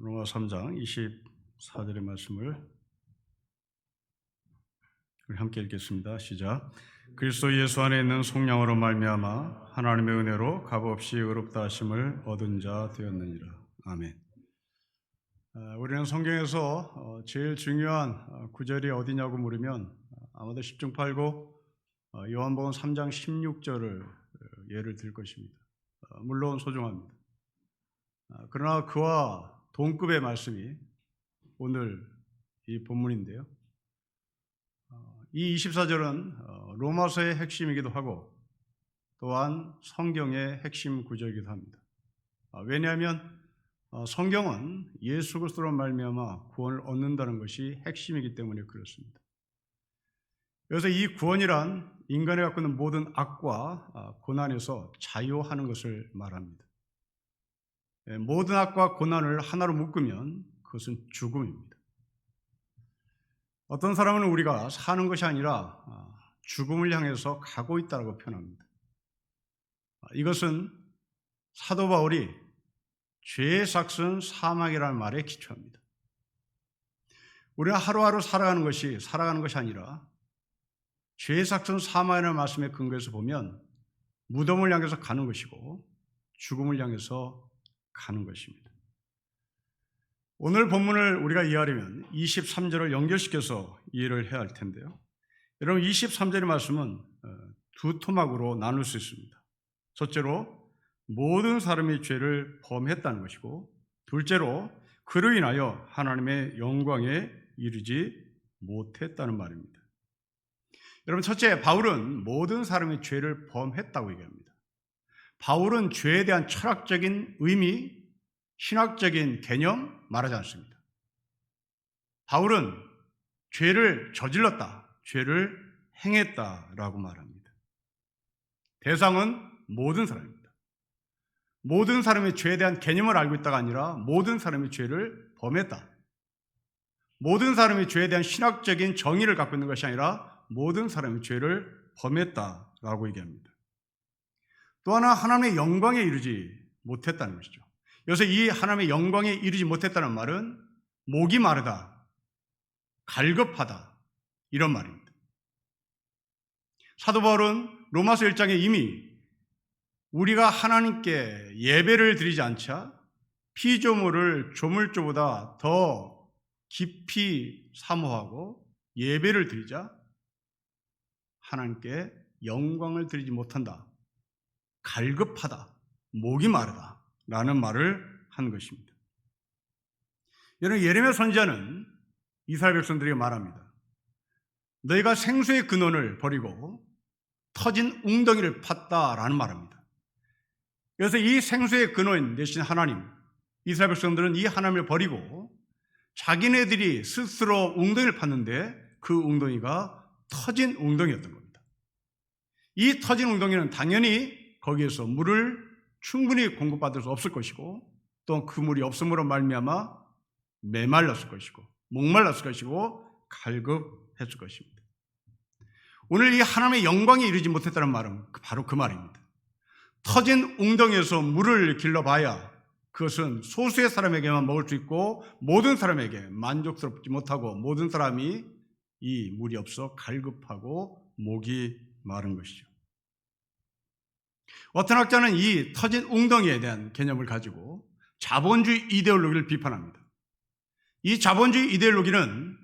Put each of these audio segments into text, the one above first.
로마 3장 24절의 말씀을 우리 함께 읽겠습니다. 시작. 그리스도 예수 안에 있는 속량으로 말미암아 하나님의 은혜로 값없이 의롭다 하심을 얻은 자 되었느니라. 아멘. 우리는 성경에서 제일 중요한 구절이 어디냐고 물으면 아마도 10중 8구 요한복음 3장 16절을 예를 들 것입니다. 물론 소중합니다. 그러나 그와 동급의 말씀이 오늘 이 본문인데요. 이 24절은 로마서의 핵심이기도 하고 또한 성경의 핵심 구절이기도 합니다. 왜냐하면 성경은 예수 그리스도로 말미암아 구원을 얻는다는 것이 핵심이기 때문에 그렇습니다. 그래서 이 구원이란 인간이 갖고 있는 모든 악과 고난에서 자유하는 것을 말합니다. 모든 악과 고난을 하나로 묶으면 그것은 죽음입니다. 어떤 사람은 우리가 사는 것이 아니라 죽음을 향해서 가고 있다고 표현합니다. 이것은 사도 바울이 죄의 삭은 사망이라는 말에 기초합니다. 우리가 하루하루 살아가는 것이 아니라 죄의 삭은 사망이라는 말씀에 근거해서 보면 무덤을 향해서 가는 것이고 죽음을 향해서 가는 것입니다. 오늘 본문을 우리가 이해하려면 23절을 연결시켜서 이해를 해야 할 텐데요. 여러분 23절의 말씀은 두 토막으로 나눌 수 있습니다. 첫째로 모든 사람이 죄를 범했다는 것이고, 둘째로 그로 인하여 하나님의 영광에 이르지 못했다는 말입니다. 여러분 첫째, 바울은 모든 사람이 죄를 범했다고 얘기합니다. 바울은 죄에 대한 철학적인 의미, 신학적인 개념 말하지 않습니다. 바울은 죄를 저질렀다, 죄를 행했다라고 말합니다. 대상은 모든 사람입니다. 모든 사람이 죄에 대한 개념을 알고 있다가 아니라 모든 사람이 죄를 범했다. 모든 사람이 죄에 대한 신학적인 정의를 갖고 있는 것이 아니라 모든 사람이 죄를 범했다라고 얘기합니다. 또 하나 하나님의 영광에 이르지 못했다는 것이죠. 여기서 이 하나님의 영광에 이르지 못했다는 말은 목이 마르다, 갈급하다 이런 말입니다. 사도 바울은 로마서 1장에 이미 우리가 하나님께 예배를 드리지 않자 피조물을 조물조보다 더 깊이 사모하고 예배를 드리자 하나님께 영광을 드리지 못한다, 갈급하다, 목이 마르다 라는 말을 한 것입니다. 여러분 예레미야 선지자는 이스라엘 백성들에게 말합니다. 너희가 생수의 근원을 버리고 터진 웅덩이를 팠다라는 말합니다. 그래서 이 생수의 근원 대신 하나님, 이스라엘 백성들은 이 하나님을 버리고 자기네들이 스스로 웅덩이를 팠는데 그 웅덩이가 터진 웅덩이였던 겁니다. 이 터진 웅덩이는 당연히 거기에서 물을 충분히 공급받을 수 없을 것이고 또 그 물이 없음으로 말미암아 메말랐을 것이고 목말랐을 것이고 갈급했을 것입니다. 오늘 이 하나님의 영광에 이르지 못했다는 말은 바로 그 말입니다. 터진 웅덩이에서 물을 길러봐야 그것은 소수의 사람에게만 먹을 수 있고 모든 사람에게 만족스럽지 못하고 모든 사람이 이 물이 없어 갈급하고 목이 마른 것이죠. 어떤 학자는 이 터진 웅덩이에 대한 개념을 가지고 자본주의 이데올로기를 비판합니다. 이 자본주의 이데올로기는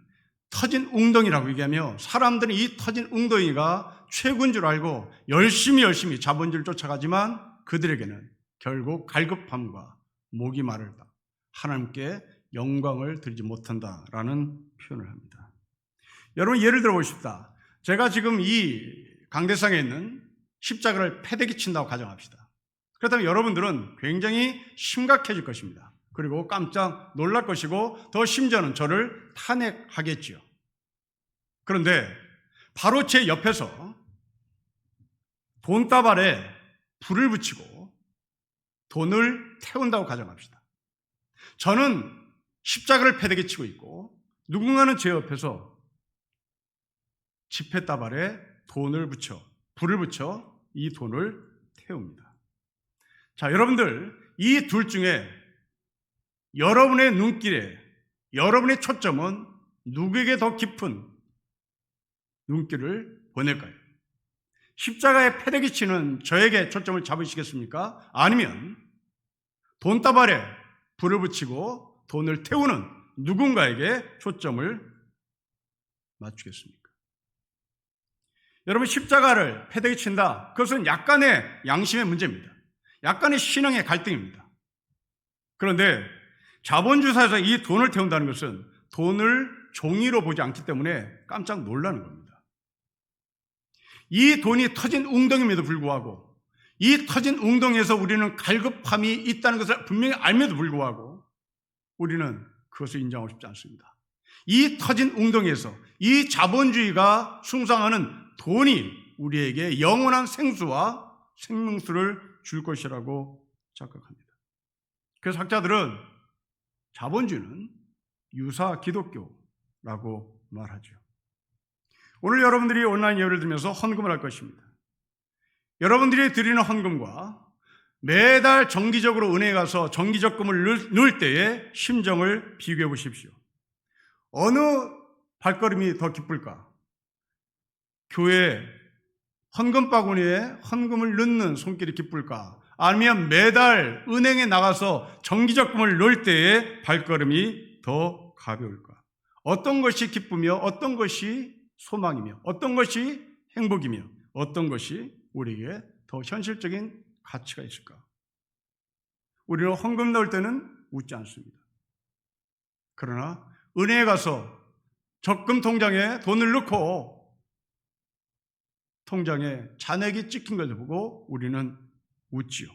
터진 웅덩이라고 얘기하며 사람들은 이 터진 웅덩이가 최고인 줄 알고 열심히 자본주의를 쫓아가지만 그들에게는 결국 갈급함과 목이 마르다, 하나님께 영광을 드리지 못한다라는 표현을 합니다. 여러분 예를 들어 보십시다. 제가 지금 이 강대상에 있는 십자가를 패대기 친다고 가정합시다. 그렇다면 여러분들은 굉장히 심각해질 것입니다. 그리고 깜짝 놀랄 것이고 더 심지어는 저를 탄핵하겠지요. 그런데 바로 제 옆에서 돈다발에 불을 붙이고 돈을 태운다고 가정합시다. 저는 십자가를 패대기 치고 있고 누군가는 제 옆에서 지폐다발에 불을 붙여 이 돈을 태웁니다. 자, 여러분들 이 둘 중에 여러분의 눈길에, 여러분의 초점은 누구에게 더 깊은 눈길을 보낼까요? 십자가에 패대기 치는 저에게 초점을 잡으시겠습니까? 아니면 돈다발에 불을 붙이고 돈을 태우는 누군가에게 초점을 맞추겠습니까? 여러분, 십자가를 패대기 친다. 그것은 약간의 양심의 문제입니다. 약간의 신앙의 갈등입니다. 그런데 자본주의사에서 이 돈을 태운다는 것은 돈을 종이로 보지 않기 때문에 깜짝 놀라는 겁니다. 이 돈이 터진 웅덩이임에도 불구하고, 이 터진 웅덩이에서 우리는 갈급함이 있다는 것을 분명히 알면도 불구하고 우리는 그것을 인정하고 싶지 않습니다. 이 터진 웅덩이에서 이 자본주의가 숭상하는 돈이 우리에게 영원한 생수와 생명수를 줄 것이라고 착각합니다. 그래서 학자들은 자본주의는 유사 기독교라고 말하죠. 오늘 여러분들이 온라인 예배를 들으면서 헌금을 할 것입니다. 여러분들이 드리는 헌금과 매달 정기적으로 은행에 가서 정기적금을 넣을 때의 심정을 비교해 보십시오. 어느 발걸음이 더 기쁠까? 교회 헌금 바구니에 헌금을 넣는 손길이 기쁠까? 아니면 매달 은행에 나가서 정기적금을 넣을 때의 발걸음이 더 가벼울까? 어떤 것이 기쁘며 어떤 것이 소망이며 어떤 것이 행복이며 어떤 것이 우리에게 더 현실적인 가치가 있을까? 우리는 헌금 넣을 때는 웃지 않습니다. 그러나 은행에 가서 적금 통장에 돈을 넣고 통장에 잔액이 찍힌 것을 보고 우리는 웃지요.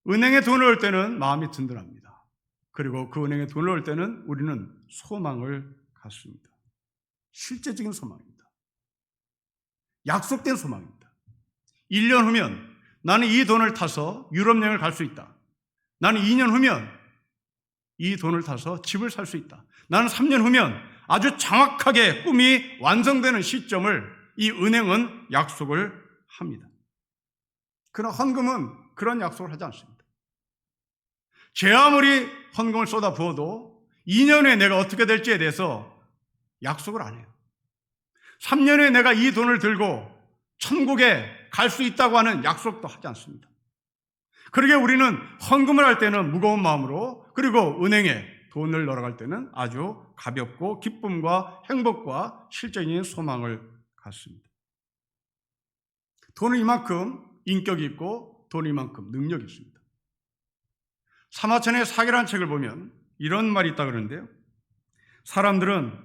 은행에 돈을 넣을 때는 마음이 든든합니다. 그리고 그 은행에 돈을 넣을 때는 우리는 소망을 갖습니다. 실제적인 소망입니다. 약속된 소망입니다. 1년 후면 나는 이 돈을 타서 유럽 여행을 갈 수 있다. 나는 2년 후면 이 돈을 타서 집을 살 수 있다. 나는 3년 후면 아주 정확하게 꿈이 완성되는 시점을 이 은행은 약속을 합니다. 그러나 헌금은 그런 약속을 하지 않습니다. 제 아무리 헌금을 쏟아 부어도 2년 후에 내가 어떻게 될지에 대해서 약속을 안 해요. 3년 후에 내가 이 돈을 들고 천국에 갈 수 있다고 하는 약속도 하지 않습니다. 그러게 우리는 헌금을 할 때는 무거운 마음으로, 그리고 은행에 돈을 넣어갈 때는 아주 가볍고 기쁨과 행복과 실제적인 소망을 갖습니다. 돈은 이만큼 인격이 있고 돈은 이만큼 능력이 있습니다. 사마천의 사기라는 책을 보면 이런 말이 있다 그러는데요. 사람들은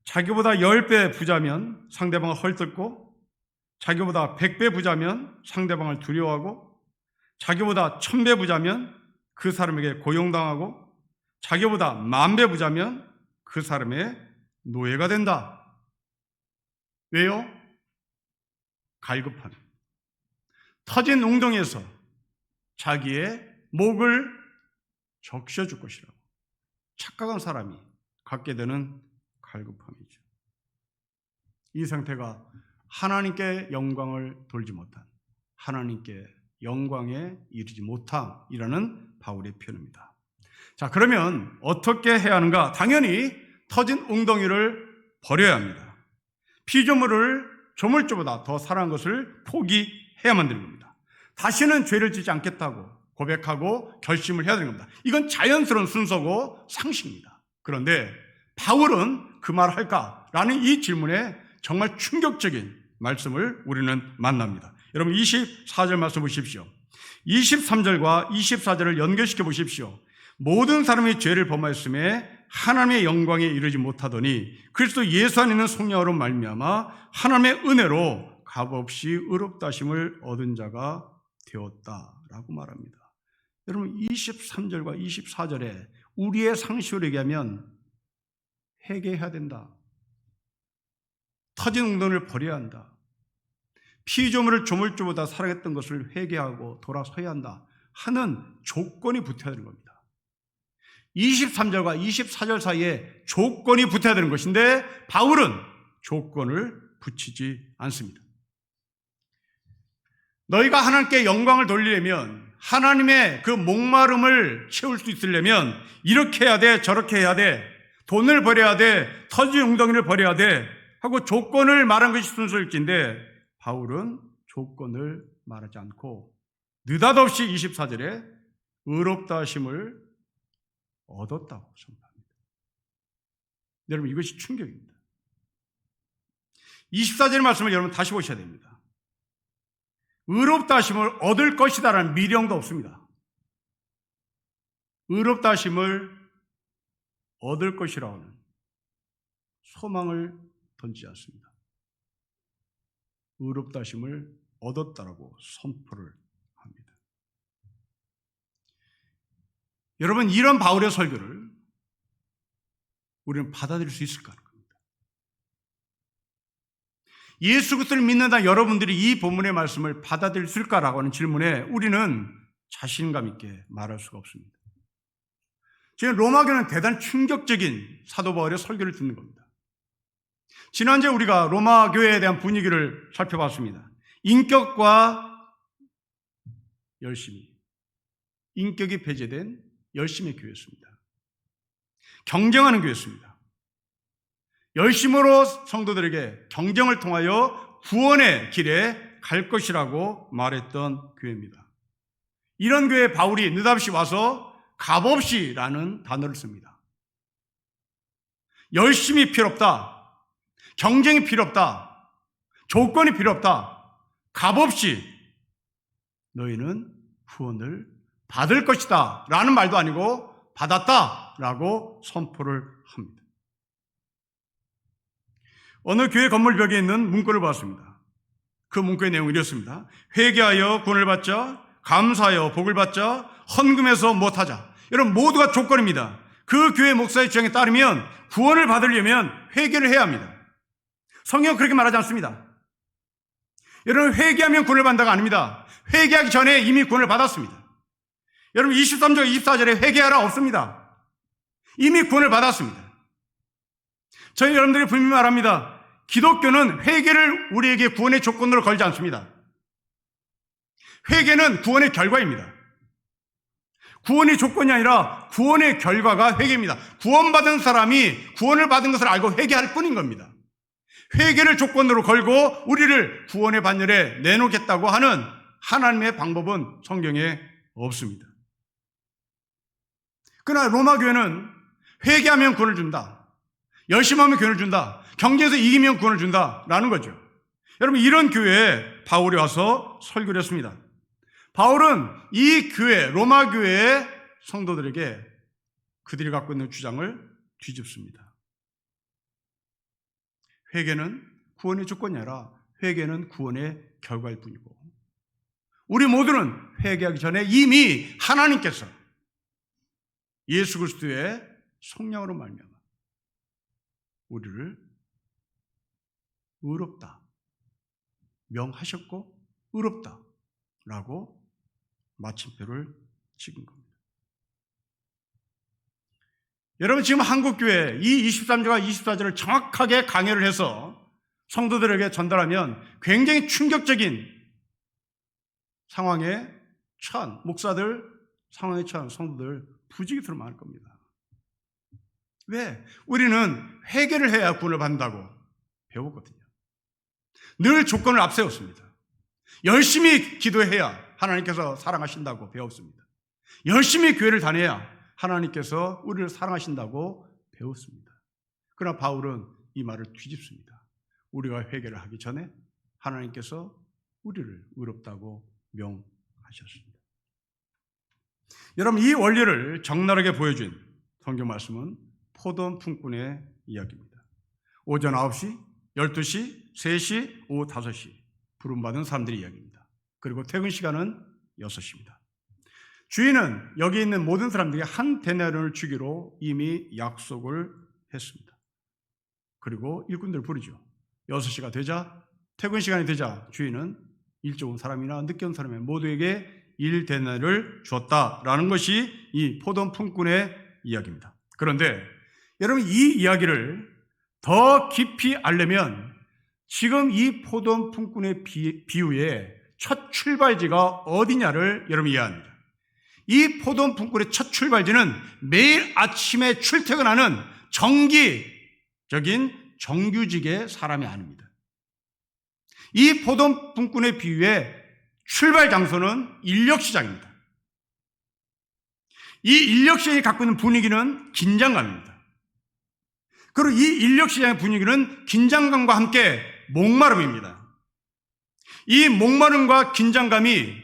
자기보다 10배 부자면 상대방을 헐뜯고, 자기보다 100배 부자면 상대방을 두려워하고, 자기보다 1000배 부자면 그 사람에게 고용당하고, 자기보다 10,000배 부자면 그 사람의 노예가 된다. 왜요? 갈급함. 터진 웅덩이에서 자기의 목을 적셔줄 것이라고 착각한 사람이 갖게 되는 갈급함이죠. 이 상태가 하나님께 영광을 돌지 못한, 하나님께 영광에 이르지 못함이라는 바울의 표현입니다. 자, 그러면 어떻게 해야 하는가? 당연히 터진 웅덩이를 버려야 합니다. 피조물을 조물주보다 더 사랑한 것을 포기해야만 되는 겁니다. 다시는 죄를 짓지 않겠다고 고백하고 결심을 해야 되는 겁니다. 이건 자연스러운 순서고 상식입니다. 그런데 바울은 그 말을 할까라는 이 질문에 정말 충격적인 말씀을 우리는 만납니다. 여러분 24절 말씀 보십시오. 23절과 24절을 연결시켜 보십시오. 모든 사람이 죄를 범하였음에 하나님의 영광에 이르지 못하더니 그리스도 예수 안에 있는 성령으로 말미암아 하나님의 은혜로 값없이 의롭다 하심을 얻은 자가 되었다라고 말합니다. 여러분 23절과 24절에 우리의 상식으로 얘기하면 회개해야 된다. 터진 웅덩이를 버려야 한다. 피조물을 조물주보다 사랑했던 것을 회개하고 돌아서야 한다 하는 조건이 붙어야 되는 겁니다. 23절과 24절 사이에 조건이 붙어야 되는 것인데 바울은 조건을 붙이지 않습니다. 너희가 하나님께 영광을 돌리려면 하나님의 그 목마름을 채울 수 있으려면 이렇게 해야 돼, 저렇게 해야 돼, 돈을 버려야 돼, 터진 웅덩이를 버려야 돼 하고 조건을 말한 것이 순서일진데, 바울은 조건을 말하지 않고 느닷없이 24절에 의롭다 하심을 얻었다고 선포합니다. 여러분, 이것이 충격입니다. 24절의 말씀을 여러분 다시 보셔야 됩니다. 의롭다 하심을 얻을 것이다라는 미령도 없습니다. 의롭다 하심을 얻을 것이라고 하는 소망을 던지지 않습니다. 의롭다 하심을 얻었다라고 선포를 합니다. 여러분, 이런 바울의 설교를 우리는 받아들일 수 있을까 하는 겁니다. 예수 그리스도를 믿는다 여러분들이 이 본문의 말씀을 받아들일 수 있을까라고 하는 질문에 우리는 자신감 있게 말할 수가 없습니다. 지금 로마교는 대단히 충격적인 사도 바울의 설교를 듣는 겁니다. 지난주에 우리가 로마교회에 대한 분위기를 살펴봤습니다. 인격과 열심히, 인격이 배제된 열심의 교회였습니다. 경쟁하는 교회였습니다. 열심으로 성도들에게 경쟁을 통하여 구원의 길에 갈 것이라고 말했던 교회입니다. 이런 교회에 바울이 느닷없이 와서 값없이라는 단어를 씁니다. 열심이 필요 없다. 경쟁이 필요 없다. 조건이 필요 없다. 값없이 너희는 구원을 받을 것이다 라는 말도 아니고 받았다 라고 선포를 합니다. 어느 교회 건물 벽에 있는 문구를 봤습니다. 그 문구의 내용이 이렇습니다. 회개하여 구원을 받자, 감사하여 복을 받자, 헌금해서 못하자. 여러분, 모두가 조건입니다. 그 교회 목사의 주장에 따르면 구원을 받으려면 회개를 해야 합니다. 성경은 그렇게 말하지 않습니다. 여러분, 회개하면 구원을 받는다가 아닙니다. 회개하기 전에 이미 구원을 받았습니다. 여러분, 23절 24절에 회개하라 없습니다. 이미 구원을 받았습니다. 저희 여러분들이 분명히 말합니다. 기독교는 회개를 우리에게 구원의 조건으로 걸지 않습니다. 회개는 구원의 결과입니다. 구원이 조건이 아니라 구원의 결과가 회개입니다. 구원받은 사람이 구원을 받은 것을 알고 회개할 뿐인 겁니다. 회개를 조건으로 걸고 우리를 구원의 반열에 내놓겠다고 하는 하나님의 방법은 성경에 없습니다. 그러나 로마교회는 회개하면 구원을 준다. 열심히 하면 구원을 준다. 경쟁에서 이기면 구원을 준다라는 거죠. 여러분, 이런 교회에 바울이 와서 설교를 했습니다. 바울은 이 교회, 로마 교회의 성도들에게 그들이 갖고 있는 주장을 뒤집습니다. 회개는 구원의 조건이 아니라 회개는 구원의 결과일 뿐이고, 우리 모두는 회개하기 전에 이미 하나님께서 예수 그리스도의 성령으로 말미암아 우리를 의롭다 명하셨고 의롭다라고 마침표를 찍은 겁니다. 여러분, 지금 한국교회 이 23절과 24절을 정확하게 강해를 해서 성도들에게 전달하면 굉장히 충격적인 상황에 처한 목사들, 상황에 처한 성도들 부지기수로 많을 겁니다. 왜? 우리는 회개를 해야 구원을 받는다고 배웠거든요. 늘 조건을 앞세웠습니다. 열심히 기도해야 하나님께서 사랑하신다고 배웠습니다. 열심히 교회를 다녀야 하나님께서 우리를 사랑하신다고 배웠습니다. 그러나 바울은 이 말을 뒤집습니다. 우리가 회개를 하기 전에 하나님께서 우리를 의롭다고 명하셨습니다. 여러분, 이 원리를 적나라하게 보여준 성경 말씀은 포도원 품꾼의 이야기입니다. 오전 9시, 12시, 3시, 오후 5시 부름받은 사람들의 이야기입니다. 그리고 퇴근 시간은 6시입니다. 주인은 여기 있는 모든 사람들에게 한 데나리온을 주기로 이미 약속을 했습니다. 그리고 일꾼들을 부르죠. 6시가 되자, 퇴근 시간이 되자 주인은 일찍 온 사람이나 늦게 온 사람의 모두에게 1데나리온을 줬다라는 것이 이 포도원 품꾼의 이야기입니다. 그런데 여러분, 이 이야기를 더 깊이 알려면 지금 이 포도원 품꾼의 비유의 첫 출발지가 어디냐를 여러분 이해해야 합니다. 이 포도원 품꾼의 첫 출발지는 매일 아침에 출퇴근하는 정규직의 사람이 아닙니다. 이 포도원 품꾼의 비유에 출발 장소는 인력시장입니다. 이 인력시장이 갖고 있는 분위기는 긴장감입니다. 그리고 이 인력시장의 분위기는 긴장감과 함께 목마름입니다. 이 목마름과 긴장감이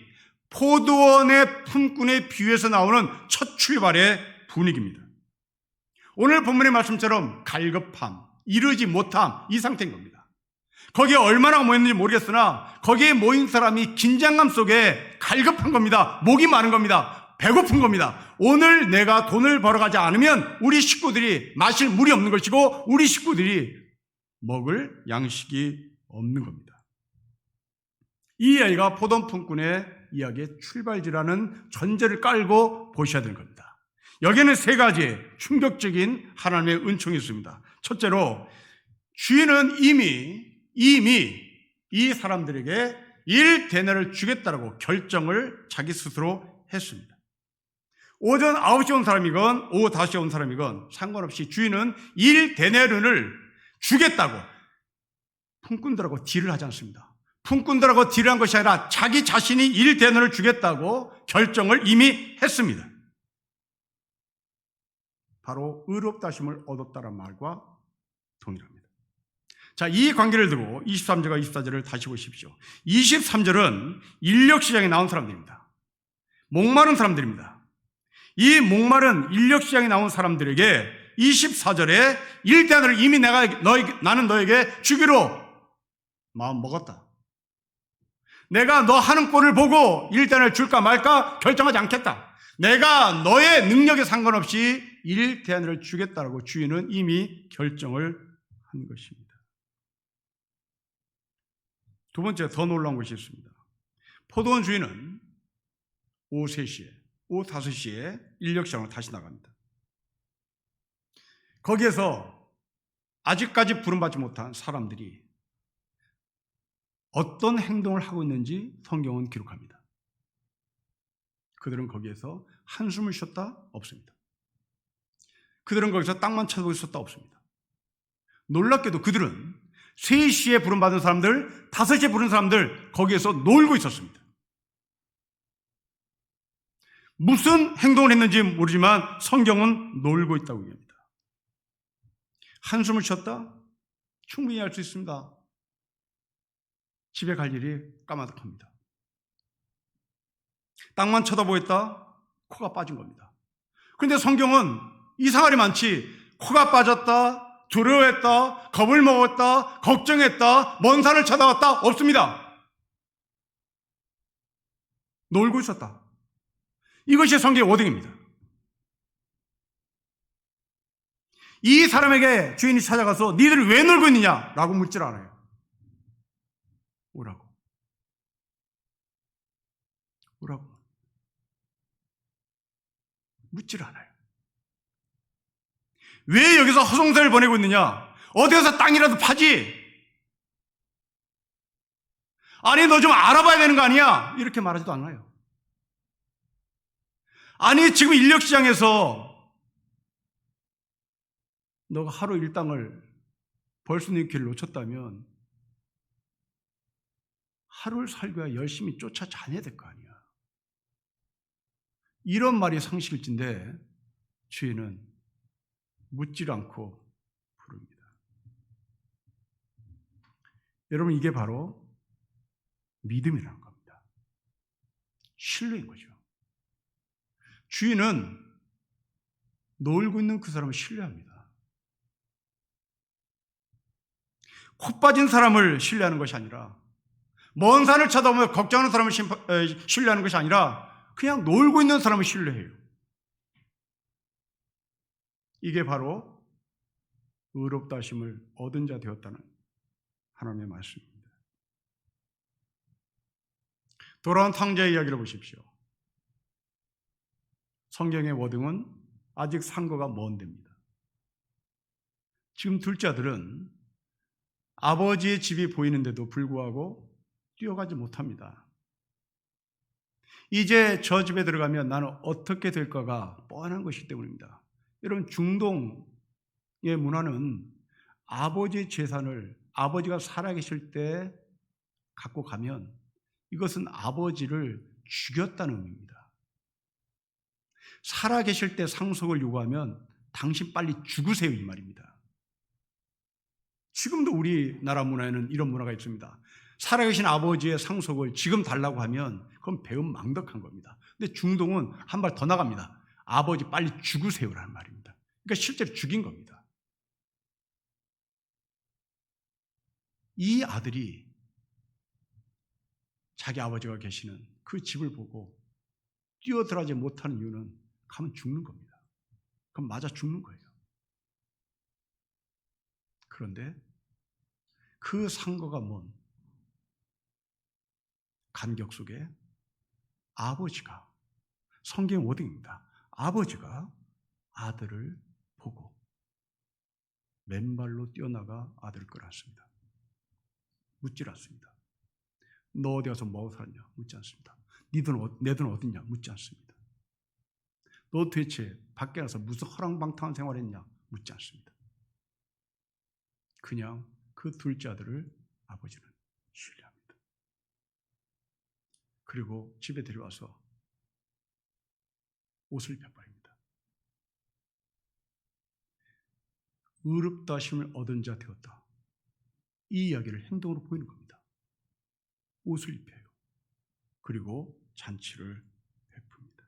포도원의 품꾼의 비유에서 나오는 첫 출발의 분위기입니다. 오늘 본문의 말씀처럼 갈급함, 이르지 못함, 이 상태인 겁니다. 거기에 얼마나 모였는지 모르겠으나 거기에 모인 사람이 긴장감 속에 갈급한 겁니다. 목이 마른 겁니다. 배고픈 겁니다. 오늘 내가 돈을 벌어가지 않으면 우리 식구들이 마실 물이 없는 것이고 우리 식구들이 먹을 양식이 없는 겁니다. 이 이야기가 포도원 품꾼의 이야기의 출발지라는 전제를 깔고 보셔야 되는 겁니다. 여기에는 세 가지의 충격적인 하나님의 은총이 있습니다. 첫째로 주인은 이미 이 사람들에게 1데나리를 주겠다라고 결정을 자기 스스로 했습니다. 오전 9시에 온 사람이건 오후 5시에 온 사람이건 상관없이 주인은 1데나리를 주겠다고 품꾼들하고 딜을 하지 않습니다. 품꾼들하고 딜을 한 것이 아니라 자기 자신이 1데나리를 주겠다고 결정을 이미 했습니다. 바로 의롭다 하심을 얻었다는 말과 동일합니다. 자, 이 관계를 두고 23절과 24절을 다시 보십시오. 23절은 인력시장에 나온 사람들입니다. 목마른 사람들입니다. 이 목마른 인력시장에 나온 사람들에게 24절에 1데나리를 이미 나는 너에게 주기로 마음 먹었다. 내가 너 하는 꼴을 보고 1데나리를 줄까 말까 결정하지 않겠다. 내가 너의 능력에 상관없이 1데나리를 주겠다라고 주인은 이미 결정을 한 것입니다. 두 번째, 더 놀라운 것이 있습니다. 포도원 주인은 오후 3시에, 오후 5시에 인력시장으로 다시 나갑니다. 거기에서 아직까지 부름받지 못한 사람들이 어떤 행동을 하고 있는지 성경은 기록합니다. 그들은 거기에서 한숨을 쉬었다? 없습니다. 그들은 거기서 땅만 쳐다보고 있었다? 없습니다. 놀랍게도 그들은 3시에 부름받은 사람들, 5시에 부른 사람들 거기에서 놀고 있었습니다. 무슨 행동을 했는지 모르지만 성경은 놀고 있다고 얘기합니다. 한숨을 쉬었다? 충분히 할 수 있습니다. 집에 갈 일이 까마득합니다. 땅만 쳐다보겠다? 코가 빠진 겁니다. 그런데 성경은 이상하리 많지. 코가 빠졌다, 두려워했다, 겁을 먹었다, 걱정했다, 먼 산을 쳐다봤다? 없습니다. 놀고 있었다. 이것이 성경의 워딩입니다. 이 사람에게 주인이 찾아가서 니들 왜 놀고 있느냐? 라고 묻질 않아요. 오라고. 묻질 않아요. 왜 여기서 허송세를 보내고 있느냐? 어디 가서 땅이라도 파지? 아니, 너 좀 알아봐야 되는 거 아니야? 이렇게 말하지도 않아요. 아니, 지금 인력시장에서 너가 하루 일당을 벌 수 있는 길을 놓쳤다면 하루를 살기 위해 열심히 쫓아다녀야 될 거 아니야. 이런 말이 상식일진데 주인은 묻질 않고 부릅니다. 여러분, 이게 바로 믿음이라는 겁니다. 신뢰인 거죠. 주인은 놀고 있는 그 사람을 신뢰합니다. 코 빠진 사람을 신뢰하는 것이 아니라, 먼 산을 쳐다보며 걱정하는 사람을 신뢰하는 것이 아니라 그냥 놀고 있는 사람을 신뢰해요. 이게 바로 의롭다 하심을 얻은 자 되었다는 하나님의 말씀입니다. 돌아온 탕자의 이야기를 보십시오. 성경의 워딩은 아직 상고가 먼 데입니다. 지금 둘째 아들은 아버지의 집이 보이는데도 불구하고 뛰어가지 못합니다. 이제 저 집에 들어가면 나는 어떻게 될까가 뻔한 것이기 때문입니다. 여러분, 중동의 문화는 아버지 재산을 아버지가 살아계실 때 갖고 가면 이것은 아버지를 죽였다는 의미입니다. 살아계실 때 상속을 요구하면 당신 빨리 죽으세요, 이 말입니다. 지금도 우리나라 문화에는 이런 문화가 있습니다. 살아계신 아버지의 상속을 지금 달라고 하면 그건 배은망덕한 겁니다. 근데 중동은 한 발 더 나갑니다. 아버지 빨리 죽으세요라는 말입니다. 그러니까 실제로 죽인 겁니다. 이 아들이 자기 아버지가 계시는 그 집을 보고 뛰어들어가지 못하는 이유는 가면 죽는 겁니다. 그럼 맞아 죽는 거예요. 그런데 그 상고가 뭔 간격 속에 아버지가, 성경 워딩입니다. 아버지가 아들을 보고 맨발로 뛰어나가 아들을 끌어안습니다. 묻질 않습니다. 너 어디 가서 뭐하고 살았냐? 묻지 않습니다. 내 돈 어딨냐? 묻지 않습니다. 너 대체 밖에 나서 무슨 허랑방탕한 생활했냐? 묻지 않습니다. 그냥 그 둘째 아들을 아버지는 신뢰합니다. 그리고 집에 데려와서 옷을 펴버립니다. 의롭다 하심을 얻은 자 되었다. 이 이야기를 행동으로 보이는 겁니다. 옷을 입혀요. 그리고 잔치를 베풉니다.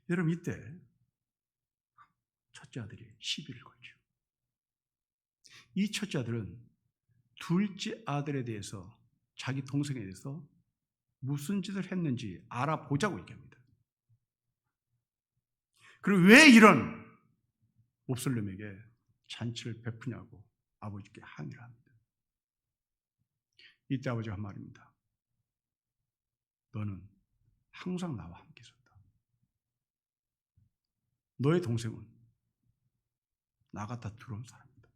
여러분, 이때 첫째 아들이 시비를 걸죠. 이 첫째 아들은 둘째 아들에 대해서, 자기 동생에 대해서 무슨 짓을 했는지 알아보자고 얘기합니다. 그리고 왜 이런 옵슬렘에게 잔치를 베푸냐고 아버지께 항의를 합니다. 이때 아버지가 한 말입니다. 너는 항상 나와 함께 있었다. 너의 동생은 나 같아 두려운 사람이다.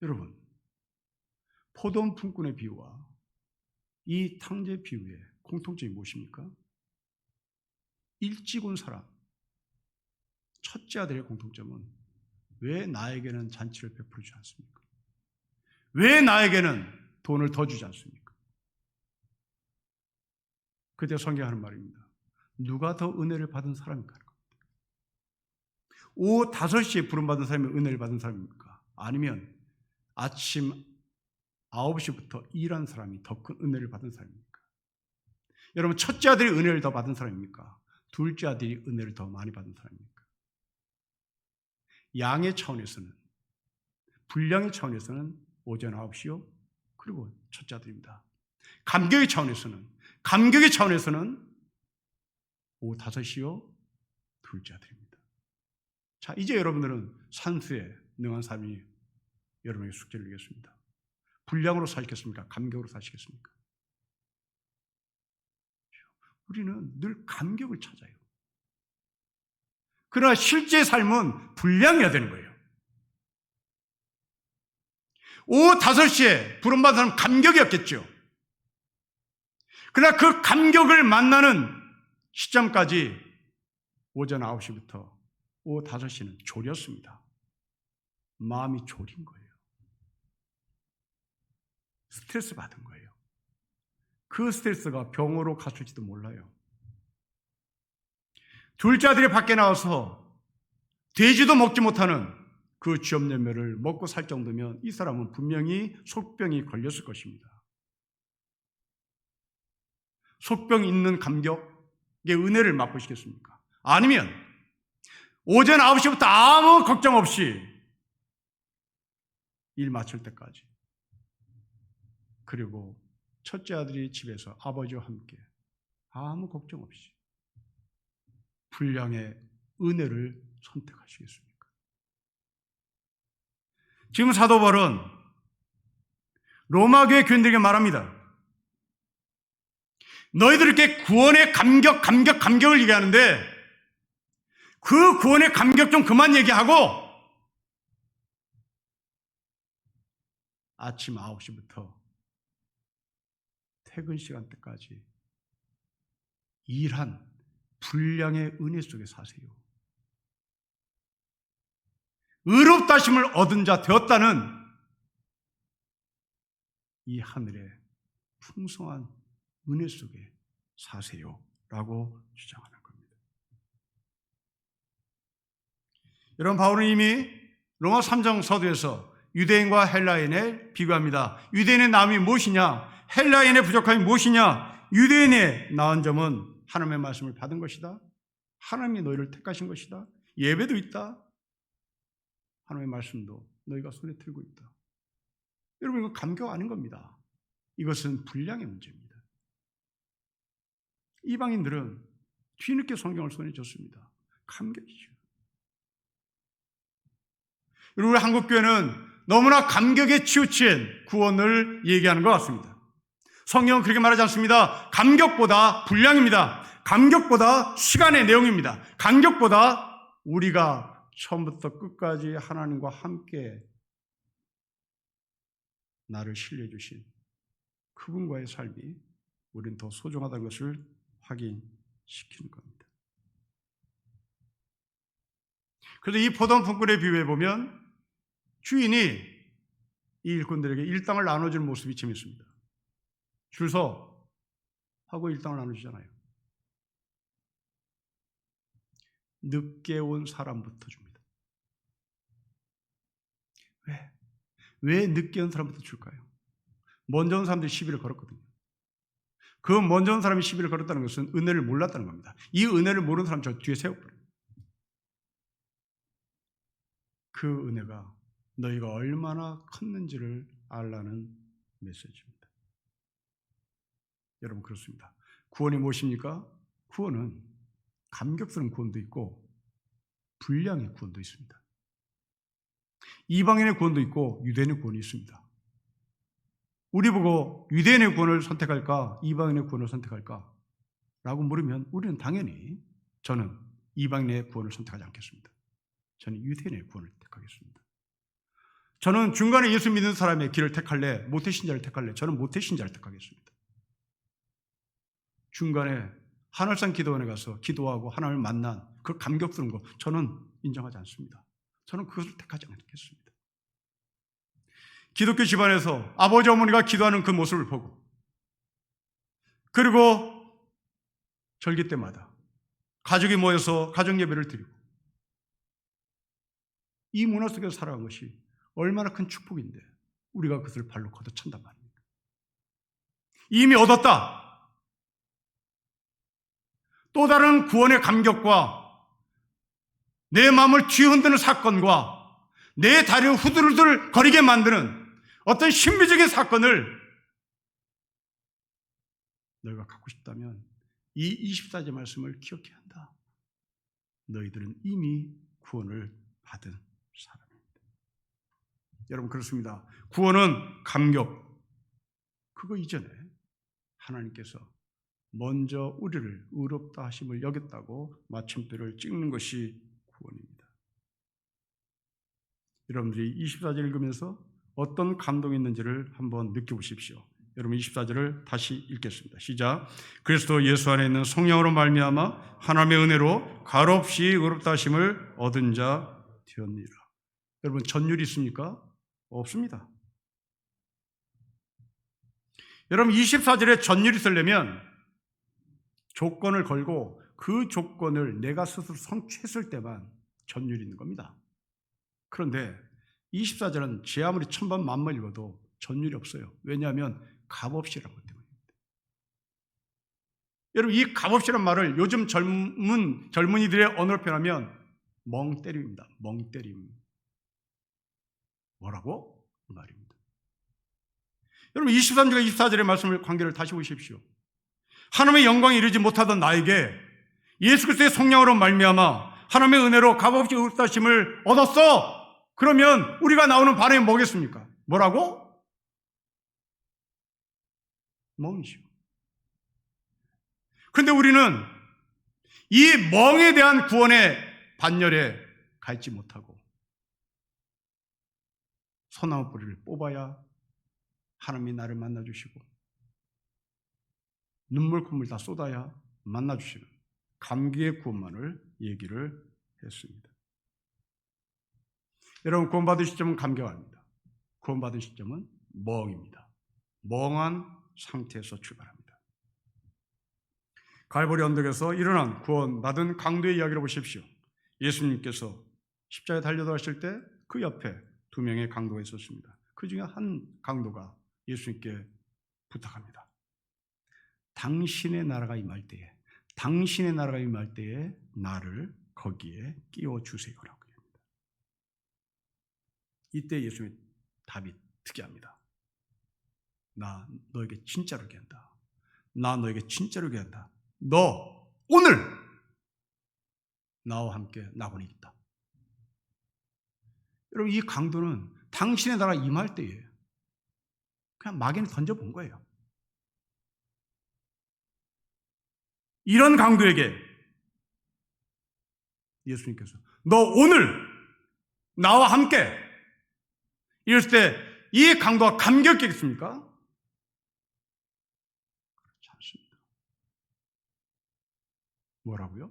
여러분, 포도원 품꾼의 비유와 이 탕제 비유의 공통점이 무엇입니까? 일찍 온 사람, 첫째 아들의 공통점은 왜 나에게는 잔치를 베풀지 않습니까? 왜 나에게는 돈을 더 주지 않습니까? 그때 성경하는 말입니다. 누가 더 은혜를 받은 사람입니까? 오후 5시에 부름받은 사람이 은혜를 받은 사람입니까? 아니면 아침 9시부터 일한 사람이 더 큰 은혜를 받은 사람입니까? 여러분, 첫째 아들이 은혜를 더 받은 사람입니까? 둘째 아들이 은혜를 더 많이 받은 사람입니까? 양의 차원에서는, 분량의 차원에서는 오전 9시요. 그리고 첫째 아들입니다. 감격의 차원에서는 오후 5시요. 둘째 아들입니다. 자, 이제 여러분들은 산수에 능한 삶이 여러분에게 숙제를 주겠습니다. 분량으로 사시겠습니까? 감격으로 사시겠습니까? 우리는 늘 감격을 찾아요. 그러나 실제 삶은 분량이어야 되는 거예요. 오후 5시에 부름받은 사람은 감격이었겠죠. 그러나 그 감격을 만나는 시점까지 오전 9시부터 오후 5시는 졸였습니다. 마음이 졸인 거예요. 스트레스 받은 거예요. 그 스트레스가 병으로 갔을지도 몰라요. 둘째 아들이 밖에 나와서 돼지도 먹지 못하는 그 쥐염내매를 먹고 살 정도면 이 사람은 분명히 속병이 걸렸을 것입니다. 속병 있는 감격의 은혜를 맛보시겠습니까? 아니면 오전 9시부터 아무 걱정 없이 일 마칠 때까지, 그리고 첫째 아들이 집에서 아버지와 함께 아무 걱정 없이 분량의 은혜를 선택하시겠습니까? 지금 사도 바울은 로마교회 교인들에게 말합니다. 너희들 이렇게 구원의 감격을 얘기하는데 그 구원의 감격 좀 그만 얘기하고 아침 9시부터 퇴근 시간 때까지 일한 분량의 은혜 속에 사세요. 의롭다심을 얻은 자 되었다는 이 하늘의 풍성한 은혜 속에 사세요 라고 주장하는 겁니다. 여러분, 바울은 이미 로마 3장 서두에서 유대인과 헬라인을 비교합니다. 유대인의 나음이 무엇이냐? 헬라인의 부족함이 무엇이냐? 유대인의 나은 점은 하나님의 말씀을 받은 것이다. 하나님이 너희를 택하신 것이다. 예배도 있다. 하나님의 말씀도 너희가 손에 들고 있다. 여러분, 이거 감격 아닌 겁니다. 이것은 분량의 문제입니다. 이방인들은 뒤늦게 성경을 손에 줬습니다. 감격이죠. 여러분, 우리 한국교회는 너무나 감격에 치우친 구원을 얘기하는 것 같습니다. 성경은 그렇게 말하지 않습니다. 감격보다 분량입니다. 감격보다 시간의 내용입니다. 감격보다 우리가 처음부터 끝까지 하나님과 함께 나를 신뢰해 주신 그분과의 삶이 우리는 더 소중하다는 것을 확인시키는 겁니다. 그래서 이 포도원 품꾼의 비유에 보면 주인이 이 일꾼들에게 일당을 나눠주는 모습이 재밌습니다. 줄 서 하고 일당을 나눠주잖아요. 늦게 온 사람부터 줍니다. 왜 늦게 온 사람부터 줄까요? 먼저 온 사람들이 시비를 걸었거든요. 그 먼저 온 사람이 시비를 걸었다는 것은 은혜를 몰랐다는 겁니다. 이 은혜를 모르는 사람 저 뒤에 세워버려요. 그 은혜가 너희가 얼마나 컸는지를 알라는 메시지입니다. 여러분, 그렇습니다. 구원이 무엇입니까? 구원은 감격스러운 구원도 있고 분량의 구원도 있습니다. 이방인의 구원도 있고 유대인의 구원이 있습니다. 우리 보고 유대인의 구원을 선택할까? 이방인의 구원을 선택할까? 라고 물으면 우리는 당연히 저는 이방인의 구원을 선택하지 않겠습니다. 저는 유대인의 구원을 택하겠습니다. 저는 중간에 예수 믿는 사람의 길을 택할래? 모태신자를 택할래? 저는 모태신자를 택하겠습니다. 중간에 하늘산 기도원에 가서 기도하고 하나님을 만난 그 감격스러운 거 저는 인정하지 않습니다. 저는 그것을 택하지 않겠습니다. 기독교 집안에서 아버지 어머니가 기도하는 그 모습을 보고 그리고 절기 때마다 가족이 모여서 가정 예배를 드리고 이 문화 속에서 살아간 것이 얼마나 큰 축복인데 우리가 그것을 발로 걷어찬단 말입니까? 이미 얻었다. 또 다른 구원의 감격과 내 마음을 뒤흔드는 사건과 내 다리를 후들후들 거리게 만드는 어떤 신비적인 사건을 너희가 갖고 싶다면 이 24절 말씀을 기억해야 한다. 너희들은 이미 구원을 받은 사람입니다. 여러분, 그렇습니다. 구원은 감격. 그거 이전에 하나님께서 먼저 우리를 의롭다 하심을 여겼다고 마침표를 찍는 것이 구원입니다. 여러분들이 24절 읽으면서 어떤 감동이 있는지를 한번 느껴보십시오. 여러분, 24절을 다시 읽겠습니다. 시작. 그리스도 예수 안에 있는 성령으로 말미암아 하나님의 은혜로 가롭시 의롭다 하심을 얻은 자 되었느니라. 여러분, 전율이 있습니까? 없습니다. 여러분, 24절에 전율이 있으려면 조건을 걸고 그 조건을 내가 스스로 성취했을 때만 전율이 있는 겁니다. 그런데 24절은 제 아무리 천번 만번 읽어도 전율이 없어요. 왜냐하면 값없이라고 때문입니다. 여러분, 이 값없이란 말을 요즘 젊은이들의 언어로 표현하면 멍 때림입니다. 멍 때림. 뭐라고? 그 말입니다. 여러분, 23절과 24절의 말씀을 관계를 다시 보십시오. 하나님의 영광에 이르지 못하던 나에게 예수 그리스도의 성령으로 말미암아 하나님의 은혜로 값없이 의롭다 하심을 얻었어. 그러면 우리가 나오는 반응이 뭐겠습니까? 뭐라고? 멍이죠. 그런데 우리는 이 멍에 대한 구원의 반열에 가 있지 못하고 소나무 뿌리를 뽑아야 하나님이 나를 만나주시고 눈물 콧물 다 쏟아야 만나주시는 감기의 구원만을 얘기를 했습니다. 여러분, 구원받은 시점은 감격 아닙니다. 구원받은 시점은 멍입니다. 멍한 상태에서 출발합니다. 갈보리 언덕에서 일어난 구원받은 강도의 이야기를 보십시오. 예수님께서 십자가에 달려가실 때 그 옆에 2명의 강도가 있었습니다. 그 중에 한 강도가 예수님께 부탁합니다. 당신의 나라가 임할 때에, 당신의 나라가 임할 때에 나를 거기에 끼워주세요라고 합니다. 이때 예수님의 답이 특이합니다. 나 너에게 진짜로 얘기한다. 나 너에게 진짜로 얘기한다. 너 오늘 나와 함께 낙원에 있다. 여러분, 이 강도는 당신의 나라 임할 때에 그냥 막연히 던져본 거예요. 이런 강도에게 예수님께서 너 오늘 나와 함께 이랬을 때 이 강도가 감격했겠습니까? 그렇지 않습니다. 뭐라고요?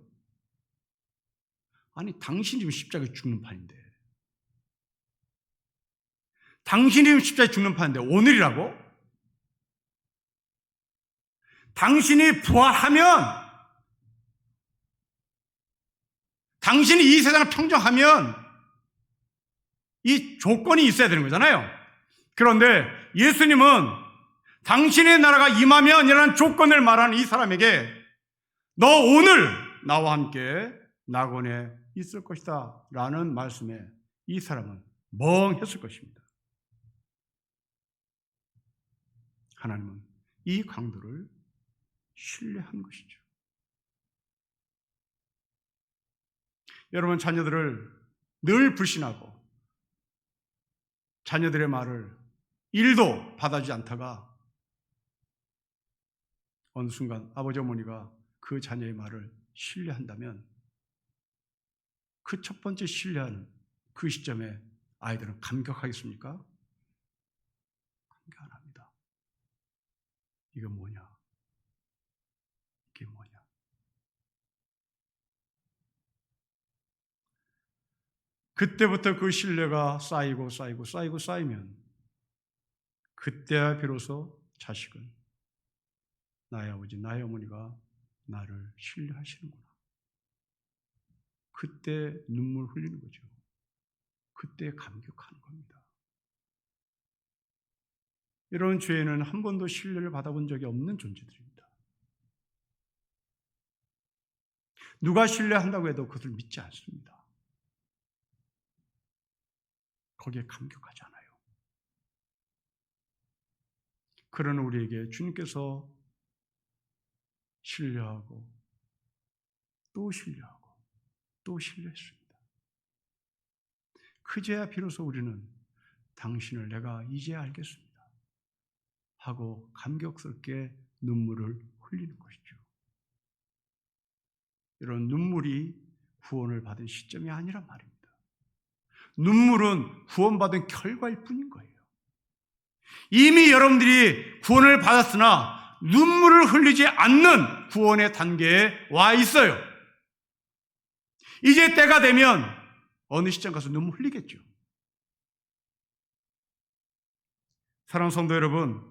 아니, 당신이 지금 십자가에 죽는 판인데, 당신이 지금 십자가에 죽는 판인데 오늘이라고? 당신이 부활하면, 당신이 이 세상을 평정하면 이 조건이 있어야 되는 거잖아요. 그런데 예수님은 당신의 나라가 임하면 이라는 조건을 말하는 이 사람에게 너 오늘 나와 함께 낙원에 있을 것이다 라는 말씀에 이 사람은 멍했을 것입니다. 하나님은 이 강도를 신뢰한 것이죠. 여러분, 자녀들을 늘 불신하고 자녀들의 말을 1도 받아주지 않다가 어느 순간 아버지 어머니가 그 자녀의 말을 신뢰한다면 그 첫 번째 신뢰하는 그 시점에 아이들은 감격하겠습니까? 감격 안 합니다. 이게 뭐냐? 이게 뭐냐? 그때부터 그 신뢰가 쌓이면 그때야 비로소 자식은 나의 아버지, 나의 어머니가 나를 신뢰하시는구나. 그때 눈물 흘리는 거죠. 그때 감격하는 겁니다. 이런 죄인은 한 번도 신뢰를 받아본 적이 없는 존재들입니다. 누가 신뢰한다고 해도 그것을 믿지 않습니다. 거기에 감격하지 않아요. 그런 우리에게 주님께서 신뢰하고 또 신뢰하고 또 신뢰했습니다. 그제야 비로소 우리는 당신을 내가 이제 알겠습니다 하고 감격스럽게 눈물을 흘리는 것이죠. 이런 눈물이 구원을 받은 시점이 아니란 말입니다. 눈물은 구원받은 결과일 뿐인 거예요. 이미 여러분들이 구원을 받았으나 눈물을 흘리지 않는 구원의 단계에 와 있어요. 이제 때가 되면 어느 시점 가서 눈물 흘리겠죠. 사랑하는 성도 여러분,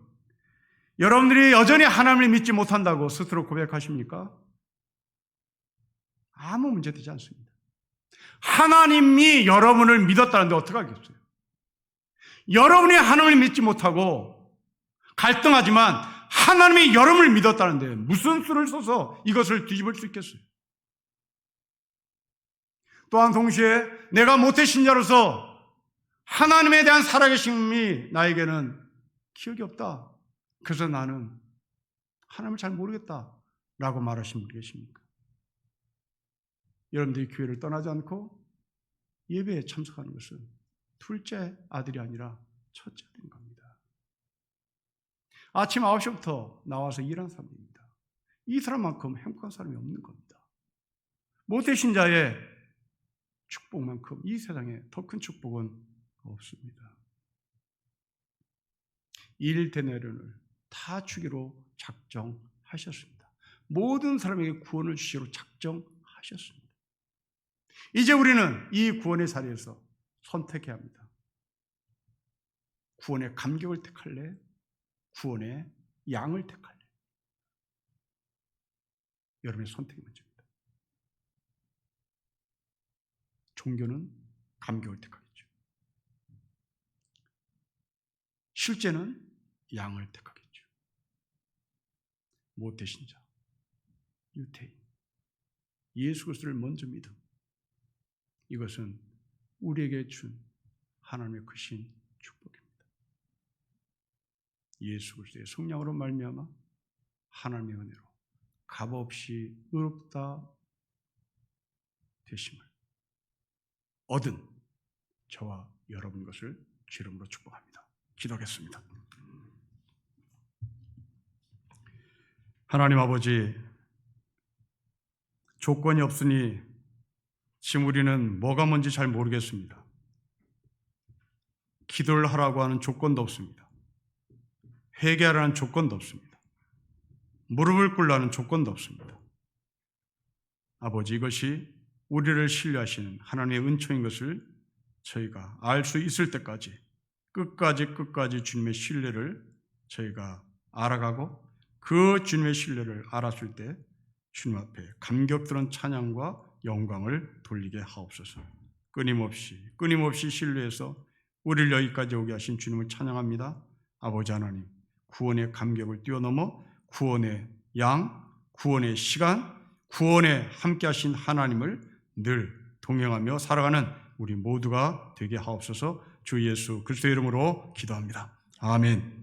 여러분들이 여전히 하나님을 믿지 못한다고 스스로 고백하십니까? 아무 문제 되지 않습니다. 하나님이 여러분을 믿었다는데 어떡하겠어요? 여러분이 하나님을 믿지 못하고 갈등하지만 하나님이 여러분을 믿었다는데 무슨 수를 써서 이것을 뒤집을 수 있겠어요? 또한 동시에 내가 모태신자로서 하나님에 대한 살아계심이 나에게는 기억이 없다. 그래서 나는 하나님을 잘 모르겠다라고 말하시는 분 계십니까? 여러분들이 교회를 떠나지 않고 예배에 참석하는 것은 둘째 아들이 아니라 첫째 아들인 겁니다. 아침 9시부터 나와서 일하는 사람입니다. 이 사람만큼 행복한 사람이 없는 겁니다. 모태신자의 축복만큼 이 세상에 더 큰 축복은 없습니다. 일 데나리온을 다 주기로 작정하셨습니다. 하셨습니다. 모든 사람에게 구원을 주시기로 작정하셨습니다. 이제 우리는 이 구원의 자리에서 선택해야 합니다. 구원의 감격을 택할래? 구원의 양을 택할래? 여러분의 선택이 문제입니다. 종교는 감격을 택하겠죠. 실제는 양을 택하겠죠. 모태신자, 유태인, 예수 그리스도를 먼저 믿음. 이것은 우리에게 준 하나님의 크신 축복입니다. 예수 그리스도의 성령으로 말미암아 하나님의 은혜로 값없이 의롭다 되심을 얻은 저와 여러분 것을 주 이름으로 축복합니다. 기도하겠습니다. 하나님 아버지, 조건이 없으니 지금 우리는 뭐가 뭔지 잘 모르겠습니다. 기도를 하라고 하는 조건도 없습니다. 회개하라는 조건도 없습니다. 무릎을 꿇라는 조건도 없습니다. 아버지, 이것이 우리를 신뢰하시는 하나님의 은총인 것을 저희가 알 수 있을 때까지 끝까지 주님의 신뢰를 저희가 알아가고 그 주님의 신뢰를 알았을 때 주님 앞에 감격스러운 찬양과 영광을 돌리게 하옵소서. 끊임없이 신뢰해서 우리를 여기까지 오게 하신 주님을 찬양합니다. 아버지 하나님, 구원의 감격을 뛰어넘어 구원의 양, 구원의 시간, 구원에 함께 하신 하나님을 늘 동행하며 살아가는 우리 모두가 되게 하옵소서. 주 예수 그리스도의 이름으로 기도합니다. 아멘.